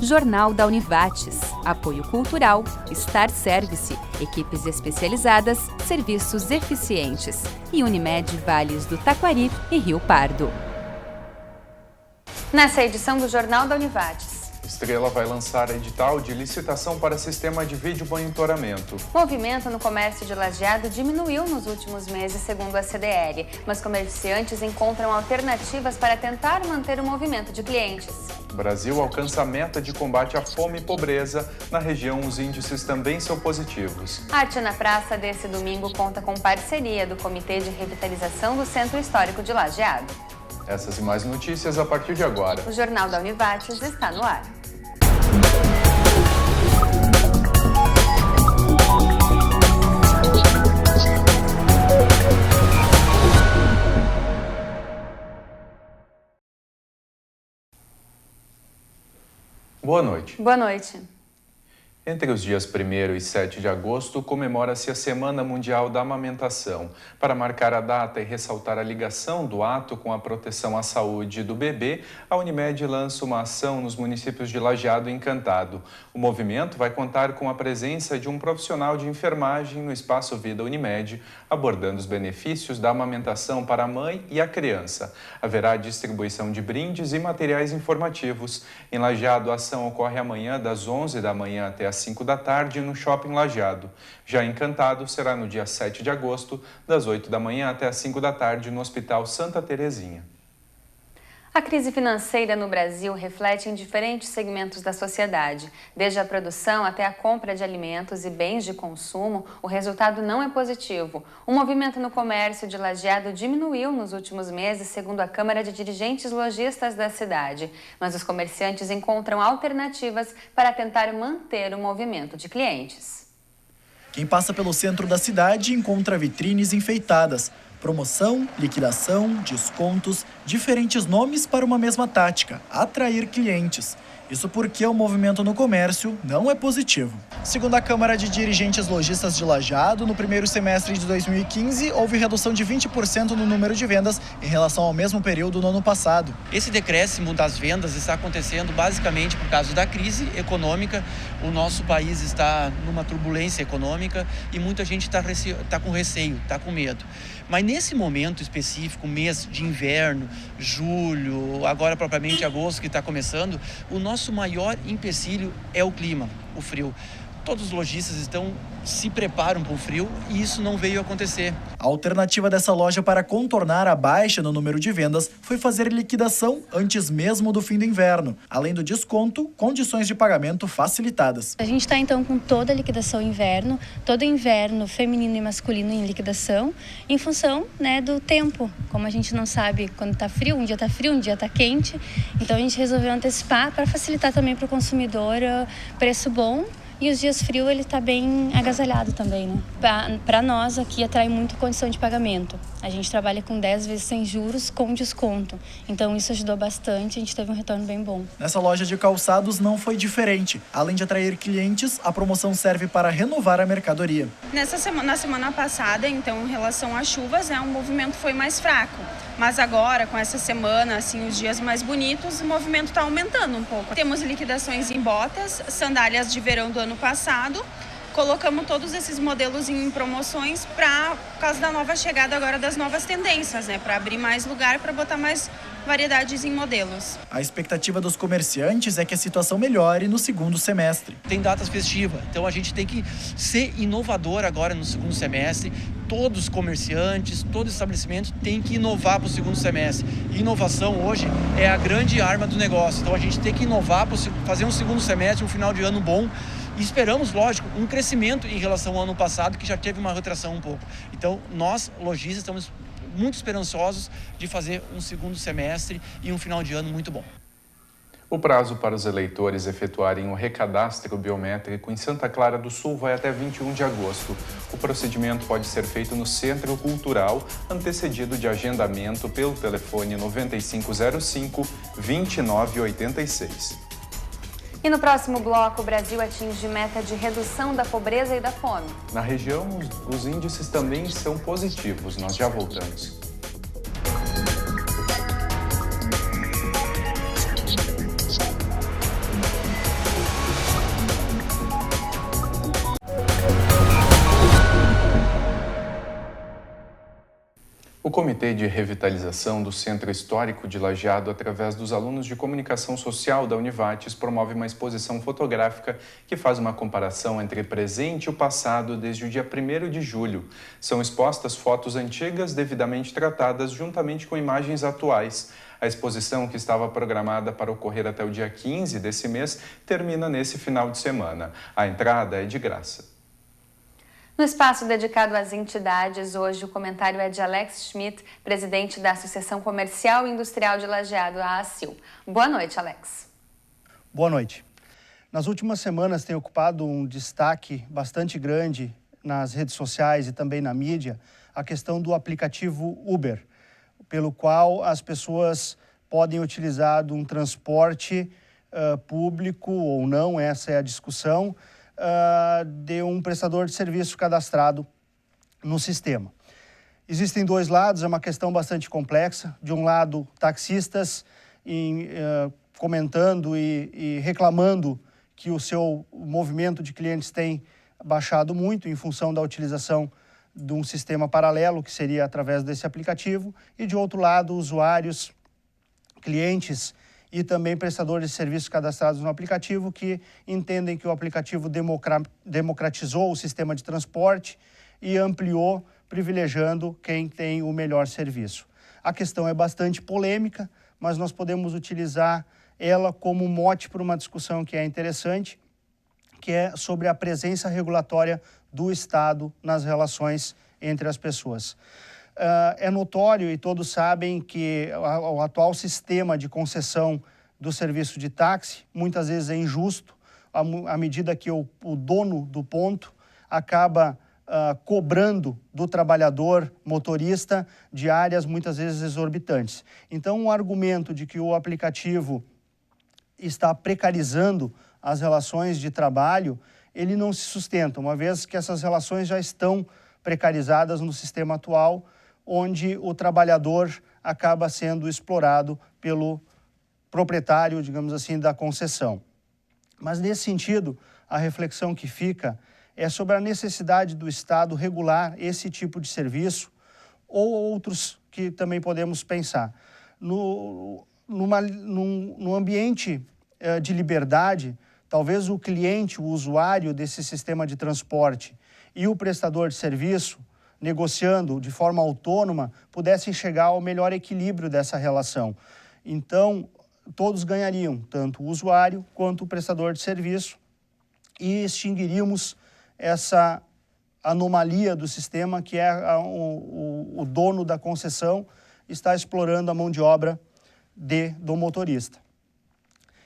Jornal da Univates, apoio cultural, Star Service, equipes especializadas, serviços eficientes e Unimed Vales do Taquari e Rio Pardo. Nessa edição do Jornal da Univates. Estrela vai lançar edital de licitação para sistema de vídeo monitoramento. Movimento no comércio de Lajeado diminuiu nos últimos meses, segundo a CDL, mas comerciantes encontram alternativas para tentar manter o movimento de clientes. O Brasil alcança a meta de combate à fome e pobreza. Na região, os índices também são positivos. Arte na Praça desse domingo conta com parceria do Comitê de Revitalização do Centro Histórico de Lajeado. Essas e mais notícias a partir de agora. O Jornal da Univates está no ar. Boa noite. Boa noite. Entre os dias 1º e 7 de agosto, comemora-se a Semana Mundial da Amamentação. Para marcar a data e ressaltar a ligação do ato com a proteção à saúde do bebê, a Unimed lança uma ação nos municípios de Lajeado e Encantado. O movimento vai contar com a presença de um profissional de enfermagem no Espaço Vida Unimed, abordando os benefícios da amamentação para a mãe e a criança. Haverá distribuição de brindes e materiais informativos. Em Lajeado, a ação ocorre amanhã das 11 da manhã até às 5 da tarde no Shopping Lajeado. Já em Encantado, será no dia 7 de agosto, das 8 da manhã até às 5 da tarde no Hospital Santa Terezinha. A crise financeira no Brasil reflete em diferentes segmentos da sociedade. Desde a produção até a compra de alimentos e bens de consumo, o resultado não é positivo. O movimento no comércio de Lajeado diminuiu nos últimos meses, segundo a Câmara de Dirigentes Lojistas da cidade. Mas os comerciantes encontram alternativas para tentar manter o movimento de clientes. Quem passa pelo centro da cidade encontra vitrines enfeitadas. Promoção, liquidação, descontos, diferentes nomes para uma mesma tática, atrair clientes. Isso porque o movimento no comércio não é positivo. Segundo a Câmara de Dirigentes Lojistas de Lajeado, no primeiro semestre de 2015, houve redução de 20% no número de vendas em relação ao mesmo período no ano passado. Esse decréscimo das vendas está acontecendo basicamente por causa da crise econômica. O nosso país está numa turbulência econômica e muita gente está com receio, está com medo. Mas nesse momento específico, mês de inverno, julho, agora propriamente agosto que está começando, o nosso maior empecilho é o clima, o frio. Todos os lojistas se preparam para o frio e isso não veio a acontecer. A alternativa dessa loja para contornar a baixa no número de vendas foi fazer liquidação antes mesmo do fim do inverno. Além do desconto, condições de pagamento facilitadas. A gente está então com toda a liquidação inverno, todo inverno feminino e masculino em liquidação, em função do tempo. Como a gente não sabe quando está frio, um dia está quente, então a gente resolveu antecipar para facilitar também para o consumidor preço bom. E os dias frios ele está bem agasalhado também, né? Para nós aqui atrai muito condição de pagamento. A gente trabalha com 10 vezes sem juros com desconto. Então isso ajudou bastante, a gente teve um retorno bem bom. Nessa loja de calçados não foi diferente. Além de atrair clientes, a promoção serve para renovar a mercadoria. Na semana passada, então, em relação às chuvas, o movimento foi mais fraco. Mas agora, com essa semana, os dias mais bonitos, o movimento está aumentando um pouco. Temos liquidações em botas, sandálias de verão do ano passado. Colocamos todos esses modelos em promoções por causa da nova chegada agora das novas tendências, para abrir mais lugar, para botar mais variedades em modelos. A expectativa dos comerciantes é que a situação melhore no segundo semestre. Tem datas festivas, então a gente tem que ser inovador agora no segundo semestre. Todos os comerciantes, todos os estabelecimentos têm que inovar para o segundo semestre. E inovação hoje é a grande arma do negócio. Então a gente tem que inovar para fazer um segundo semestre, um final de ano bom. E esperamos, lógico, um crescimento em relação ao ano passado, que já teve uma retração um pouco. Então nós, lojistas, estamos muito esperançosos de fazer um segundo semestre e um final de ano muito bom. O prazo para os eleitores efetuarem o recadastro biométrico em Santa Clara do Sul vai até 21 de agosto. O procedimento pode ser feito no Centro Cultural, antecedido de agendamento pelo telefone 9505-2986. E no próximo bloco, o Brasil atinge meta de redução da pobreza e da fome. Na região, os índices também são positivos. Nós já voltamos. O Comitê de Revitalização do Centro Histórico de Lajeado, através dos alunos de Comunicação Social da Univates, promove uma exposição fotográfica que faz uma comparação entre o presente e o passado desde o dia 1º de julho. São expostas fotos antigas devidamente tratadas juntamente com imagens atuais. A exposição, que estava programada para ocorrer até o dia 15 desse mês, termina nesse final de semana. A entrada é de graça. No espaço dedicado às entidades, hoje o comentário é de Alex Schmidt, presidente da Associação Comercial e Industrial de Lajeado, a ACIL. Boa noite, Alex. Boa noite. Nas últimas semanas tem ocupado um destaque bastante grande nas redes sociais e também na mídia a questão do aplicativo Uber, pelo qual as pessoas podem utilizar um transporte público ou não, essa é a discussão, de um prestador de serviço cadastrado no sistema. Existem dois lados, é uma questão bastante complexa. De um lado, taxistas comentando e reclamando que o seu movimento de clientes tem baixado muito em função da utilização de um sistema paralelo, que seria através desse aplicativo. E de outro lado, usuários, clientes e também prestadores de serviços cadastrados no aplicativo que entendem que o aplicativo democratizou o sistema de transporte e ampliou, privilegiando quem tem o melhor serviço. A questão é bastante polêmica, mas nós podemos utilizar ela como mote para uma discussão que é interessante, que é sobre a presença regulatória do Estado nas relações entre as pessoas. É notório e todos sabem que o atual sistema de concessão do serviço de táxi muitas vezes é injusto, à medida que o dono do ponto acaba cobrando do trabalhador motorista diárias muitas vezes exorbitantes. Então, o argumento de que o aplicativo está precarizando as relações de trabalho, ele não se sustenta, uma vez que essas relações já estão precarizadas no sistema atual, onde o trabalhador acaba sendo explorado pelo proprietário, digamos assim, da concessão. Mas, nesse sentido, a reflexão que fica é sobre a necessidade do Estado regular esse tipo de serviço ou outros que também podemos pensar. No ambiente de liberdade, talvez o cliente, o usuário desse sistema de transporte e o prestador de serviço, negociando de forma autônoma, pudessem chegar ao melhor equilíbrio dessa relação. Então, todos ganhariam, tanto o usuário quanto o prestador de serviço, e extinguiríamos essa anomalia do sistema, que é o dono da concessão está explorando a mão de obra do motorista.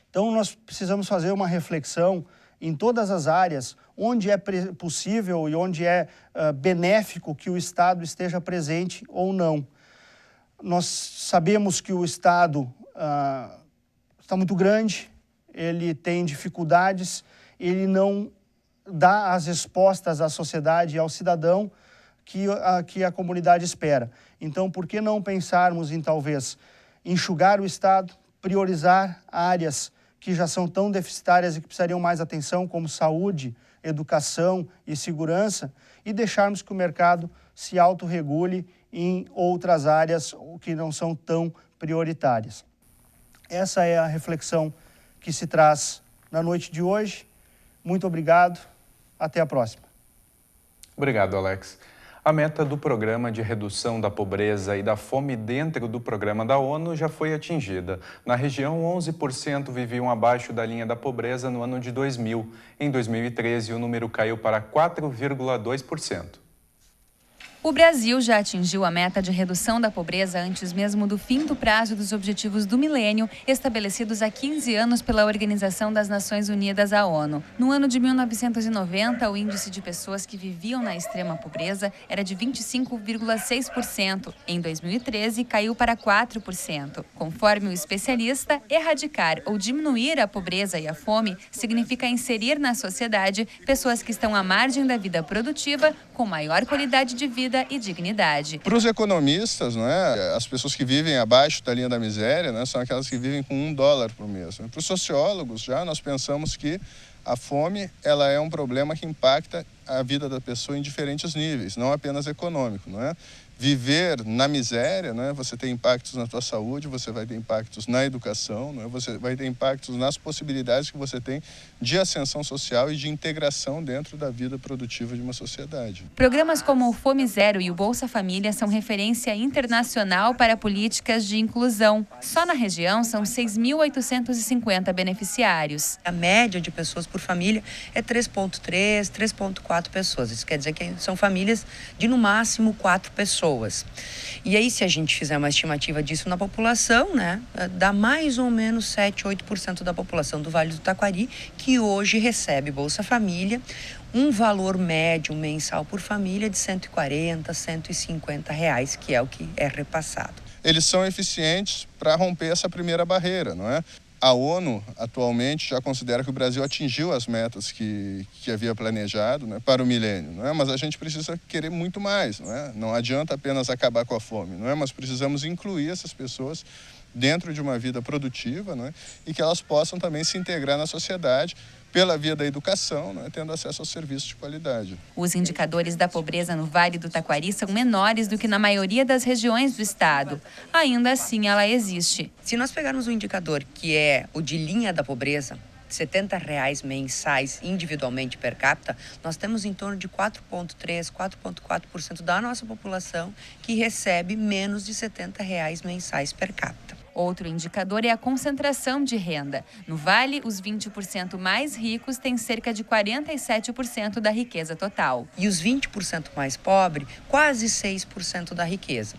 Então, nós precisamos fazer uma reflexão em todas as áreas, onde é possível e onde é benéfico que o Estado esteja presente ou não. Nós sabemos que o Estado está muito grande, ele tem dificuldades, ele não dá as respostas à sociedade e ao cidadão que a comunidade espera. Então, por que não pensarmos em, talvez, enxugar o Estado, priorizar áreas que já são tão deficitárias e que precisariam mais atenção, como saúde, educação e segurança, e deixarmos que o mercado se autorregule em outras áreas que não são tão prioritárias. Essa é a reflexão que se traz na noite de hoje. Muito obrigado. Até a próxima. Obrigado, Alex. A meta do Programa de Redução da Pobreza e da Fome dentro do Programa da ONU já foi atingida. Na região, 11% viviam abaixo da linha da pobreza no ano de 2000. Em 2013, o número caiu para 4,2%. O Brasil já atingiu a meta de redução da pobreza antes mesmo do fim do prazo dos Objetivos do Milênio, estabelecidos há 15 anos pela Organização das Nações Unidas, a ONU. No ano de 1990, o índice de pessoas que viviam na extrema pobreza era de 25,6%. Em 2013, caiu para 4%. Conforme o especialista, erradicar ou diminuir a pobreza e a fome significa inserir na sociedade pessoas que estão à margem da vida produtiva, com maior qualidade de vida e dignidade. Para os economistas, não é? As pessoas que vivem abaixo da linha da miséria, né, são aquelas que vivem com $1 por mês. Para os sociólogos, já nós pensamos que a fome ela é um problema que impacta a vida da pessoa em diferentes níveis, não apenas econômico, não é? viver na miséria, né? Você tem impactos na tua saúde, você vai ter impactos na educação, né? Você vai ter impactos nas possibilidades que você tem de ascensão social e de integração dentro da vida produtiva de uma sociedade. Programas como o Fome Zero e o Bolsa Família são referência internacional para políticas de inclusão. Só na região são 6.850 beneficiários. A média de pessoas por família é 3,3, 3,4 pessoas. Isso quer dizer que são famílias de no máximo 4 pessoas. E aí, se a gente fizer uma estimativa disso na população, né, dá mais ou menos 7, 8% da população do Vale do Taquari que hoje recebe Bolsa Família, um valor médio mensal por família de R$140, R$150, que é o que é repassado. Eles são eficientes para romper essa primeira barreira, não é? A ONU, atualmente, já considera que o Brasil atingiu as metas que havia planejado, né, para o milênio, não é? Mas a gente precisa querer muito mais, não é? Não adianta apenas acabar com a fome, não é? Mas precisamos incluir essas pessoas dentro de uma vida produtiva, não é? E que elas possam também se integrar na sociedade pela via da educação, né, tendo acesso aos serviços de qualidade. Os indicadores da pobreza no Vale do Taquari são menores do que na maioria das regiões do estado. Ainda assim, ela existe. Se nós pegarmos um indicador que é o de linha da pobreza, R$70 mensais individualmente per capita, nós temos em torno de 4,3%, 4,4% da nossa população que recebe menos de R$70 mensais per capita. Outro indicador é a concentração de renda. No Vale, os 20% mais ricos têm cerca de 47% da riqueza total. E os 20% mais pobres, quase 6% da riqueza.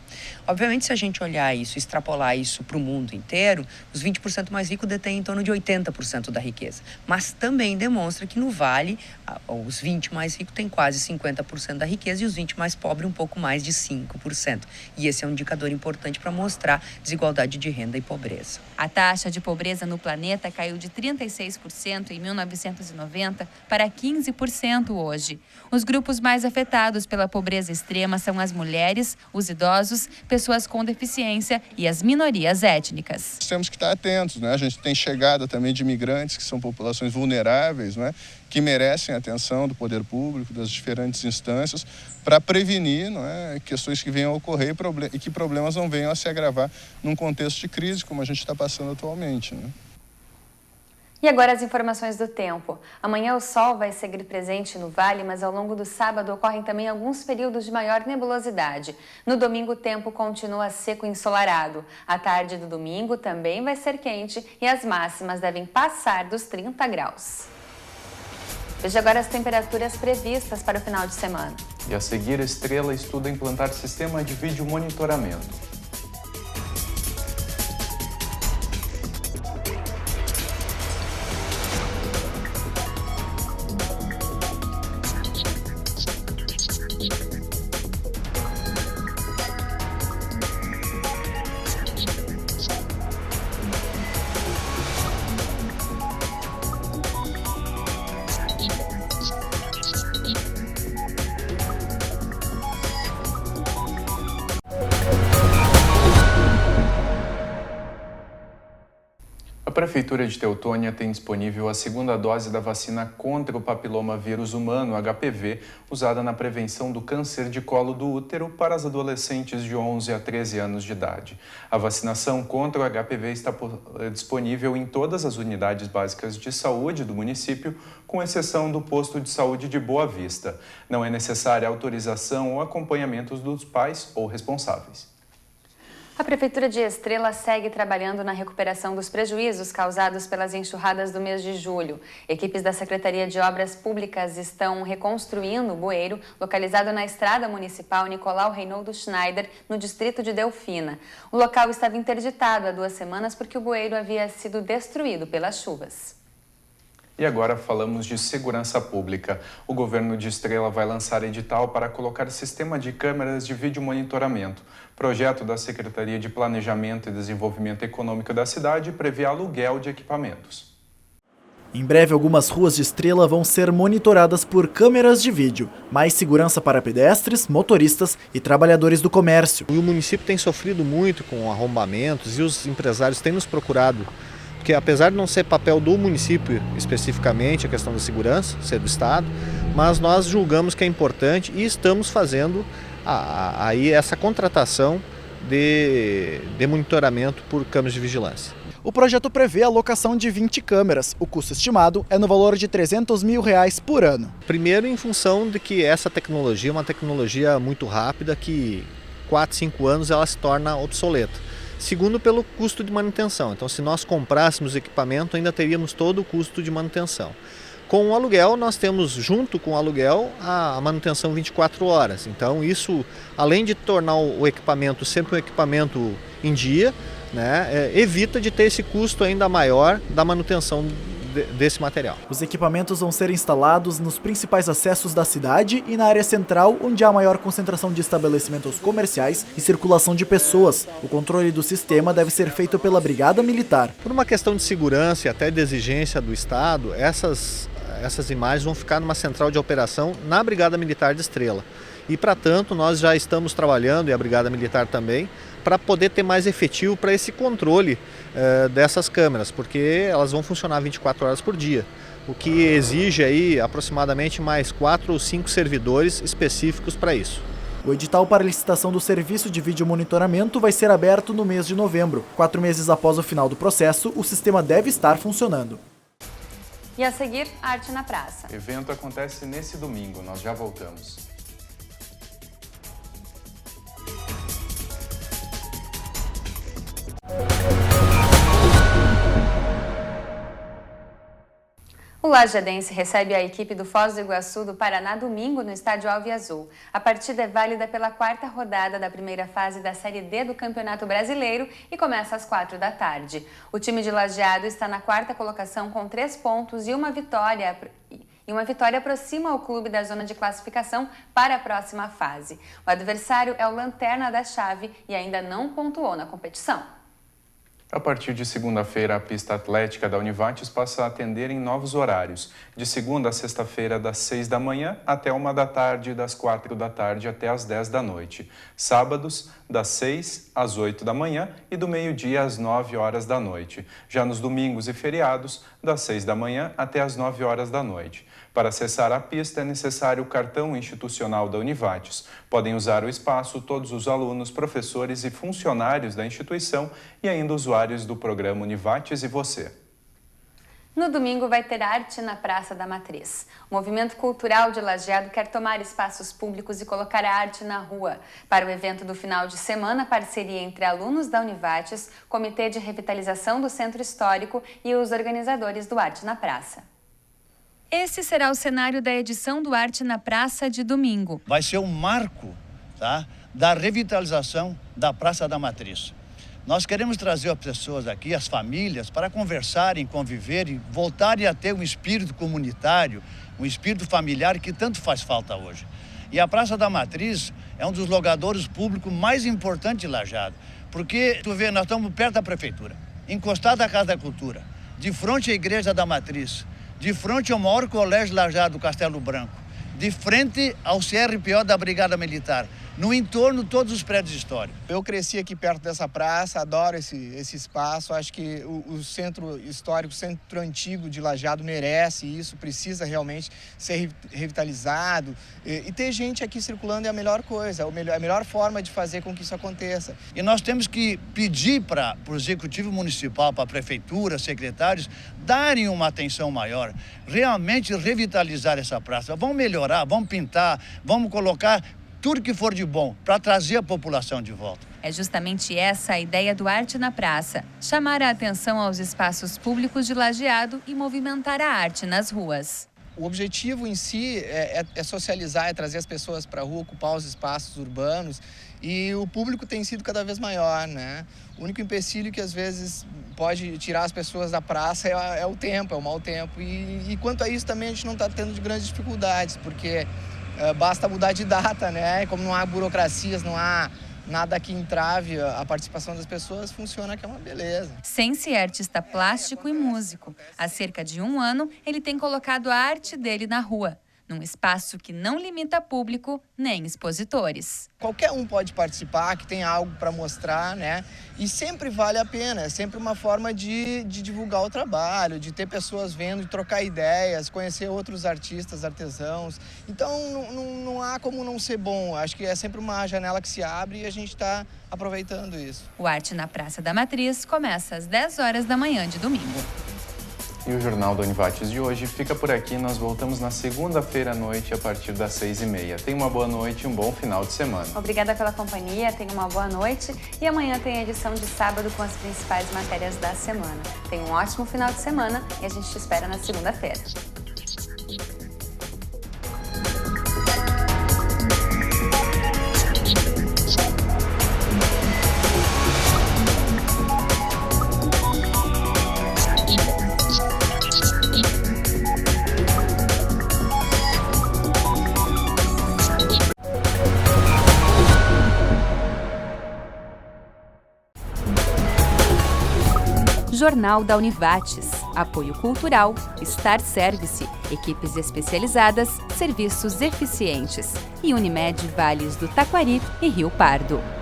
Obviamente, se a gente olhar isso, extrapolar isso para o mundo inteiro, os 20% mais ricos detêm em torno de 80% da riqueza. Mas também demonstra que no Vale, os 20 mais ricos têm quase 50% da riqueza e os 20 mais pobres um pouco mais de 5%. E esse é um indicador importante para mostrar desigualdade de renda e pobreza. A taxa de pobreza no planeta caiu de 36% em 1990 para 15% hoje. Os grupos mais afetados pela pobreza extrema são as mulheres, os idosos, pessoas com deficiência e as minorias étnicas. Temos que estar atentos, né? A gente tem chegada também de imigrantes, que são populações vulneráveis, né? Que merecem a atenção do poder público, das diferentes instâncias, para prevenir, não é, questões que venham a ocorrer e que problemas não venham a se agravar num contexto de crise, como a gente está passando atualmente, né? E agora as informações do tempo. Amanhã o sol vai seguir presente no vale, mas ao longo do sábado ocorrem também alguns períodos de maior nebulosidade. No domingo o tempo continua seco e ensolarado. A tarde do domingo também vai ser quente e as máximas devem passar dos 30 graus. Veja agora as temperaturas previstas para o final de semana. E a seguir, a Estrela estuda implantar sistema de vídeo monitoramento. A Prefeitura de Teutônia tem disponível a segunda dose da vacina contra o papiloma vírus humano, HPV, usada na prevenção do câncer de colo do útero para as adolescentes de 11 a 13 anos de idade. A vacinação contra o HPV está disponível em todas as unidades básicas de saúde do município, com exceção do posto de saúde de Boa Vista. Não é necessária autorização ou acompanhamento dos pais ou responsáveis. A Prefeitura de Estrela segue trabalhando na recuperação dos prejuízos causados pelas enxurradas do mês de julho. Equipes da Secretaria de Obras Públicas estão reconstruindo o bueiro localizado na Estrada Municipal Nicolau Reinoldo Schneider, no distrito de Delfina. O local estava interditado há 2 semanas porque o bueiro havia sido destruído pelas chuvas. E agora falamos de segurança pública. O governo de Estrela vai lançar edital para colocar sistema de câmeras de vídeo monitoramento. Projeto da Secretaria de Planejamento e Desenvolvimento Econômico da cidade prevê aluguel de equipamentos. Em breve, algumas ruas de Estrela vão ser monitoradas por câmeras de vídeo. Mais segurança para pedestres, motoristas e trabalhadores do comércio. O município tem sofrido muito com arrombamentos e os empresários têm nos procurado. Porque apesar de não ser papel do município especificamente, a questão da segurança, ser do Estado, mas nós julgamos que é importante e estamos fazendo aí essa contratação de monitoramento por câmeras de vigilância. O projeto prevê a alocação de 20 câmeras. O custo estimado é no valor de R$300 mil por ano. Primeiro, em função de que essa tecnologia é uma tecnologia muito rápida, que 4, 5 anos ela se torna obsoleta. Segundo, pelo custo de manutenção. Então, se nós comprássemos equipamento, ainda teríamos todo o custo de manutenção. Com o aluguel, nós temos, junto com o aluguel, a manutenção 24 horas. Então, isso, além de tornar o equipamento sempre um equipamento em dia, né, evita de ter esse custo ainda maior da manutenção desse material. Os equipamentos vão ser instalados nos principais acessos da cidade e na área central, onde há maior concentração de estabelecimentos comerciais e circulação de pessoas. O controle do sistema deve ser feito pela Brigada Militar. Por uma questão de segurança e até de exigência do Estado, essas imagens vão ficar numa central de operação na Brigada Militar de Estrela. E, para tanto, nós já estamos trabalhando, e a Brigada Militar também, para poder ter mais efetivo para esse controle dessas câmeras, porque elas vão funcionar 24 horas por dia, o que exige aí aproximadamente mais 4 ou 5 servidores específicos para isso. O edital para licitação do serviço de vídeo monitoramento vai ser aberto no mês de novembro. 4 meses após o final do processo, o sistema deve estar funcionando. E a seguir, Arte na Praça. O evento acontece nesse domingo, nós já voltamos. O Lajadense recebe a equipe do Foz do Iguaçu do Paraná domingo no estádio Alviazul. A partida é válida pela 4ª rodada da primeira fase da Série D do Campeonato Brasileiro e começa às 4 da tarde. O time de Lajeado está na 4ª colocação com 3 pontos e uma vitória aproxima o clube da zona de classificação para a próxima fase. O adversário é o Lanterna da Chave e ainda não pontuou na competição. A partir de segunda-feira, a pista atlética da Univates passa a atender em novos horários, de segunda a sexta-feira, das 6 da manhã até 1 da tarde, das 4 da tarde até as 10 da noite. Sábados, das 6 às 8 da manhã e do meio-dia às 9 horas da noite. Já nos domingos e feriados, das 6 da manhã até as 9 horas da noite. Para acessar a pista é necessário o cartão institucional da Univates. Podem usar o espaço todos os alunos, professores e funcionários da instituição e ainda usuários do programa Univates e Você. No domingo vai ter Arte na Praça da Matriz. O movimento cultural de Lajeado quer tomar espaços públicos e colocar a arte na rua. Para o evento do final de semana, parceria entre alunos da Univates, Comitê de Revitalização do Centro Histórico e os organizadores do Arte na Praça. Esse será o cenário da edição do Arte na Praça de domingo. Vai ser um marco, tá, da revitalização da Praça da Matriz. Nós queremos trazer as pessoas aqui, as famílias, para conversarem, conviverem, voltarem a ter um espírito comunitário, um espírito familiar que tanto faz falta hoje. E a Praça da Matriz é um dos logadouros públicos mais importantes de Lajeado, porque, tu vê, nós estamos perto da prefeitura, encostado à Casa da Cultura, de frente à Igreja da Matriz, de frente ao maior colégio Lajeado do Castelo Branco, de frente ao CRPO da Brigada Militar, no entorno todos os prédios históricos. Eu cresci aqui perto dessa praça, adoro esse espaço, acho que o centro histórico, o centro antigo de Lajeado merece isso, precisa realmente ser revitalizado e ter gente aqui circulando é a melhor coisa, a melhor forma de fazer com que isso aconteça. E nós temos que pedir para o Executivo Municipal, para a Prefeitura, secretários, darem uma atenção maior, realmente revitalizar essa praça. Vamos melhorar, vamos pintar, vamos colocar tudo que for de bom para trazer a população de volta. É justamente essa a ideia do Arte na Praça: chamar a atenção aos espaços públicos de Lajeado e movimentar a arte nas ruas. O objetivo em si é socializar, é trazer as pessoas para a rua, ocupar os espaços urbanos, e o público tem sido cada vez maior, né? O único empecilho que às vezes pode tirar as pessoas da praça é o tempo, é o mau tempo. E quanto a isso também a gente não está tendo de grandes dificuldades, porque basta mudar de data, né? Como não há burocracias, não há nada que entrave a participação das pessoas, funciona que é uma beleza. Sense é artista plástico e músico. Há cerca de 1 ano, ele tem colocado a arte dele na rua. num espaço que não limita público nem expositores. Qualquer um pode participar, que tem algo para mostrar, né? E sempre vale a pena, é sempre uma forma de divulgar o trabalho, de ter pessoas vendo, de trocar ideias, conhecer outros artistas, artesãos. Então não há como não ser bom, acho que é sempre uma janela que se abre e a gente está aproveitando isso. O Arte na Praça da Matriz começa às 10 horas da manhã de domingo. E o Jornal da Univates de hoje fica por aqui. Nós voltamos na segunda-feira à noite a partir das 6h30. Tenha uma boa noite e um bom final de semana. Obrigada pela companhia, tenha uma boa noite e amanhã tem a edição de sábado com as principais matérias da semana. Tenha um ótimo final de semana e a gente te espera na segunda-feira. Jornal da Univates, apoio cultural, Star Service, equipes especializadas, serviços eficientes e Unimed Vales do Taquari e Rio Pardo.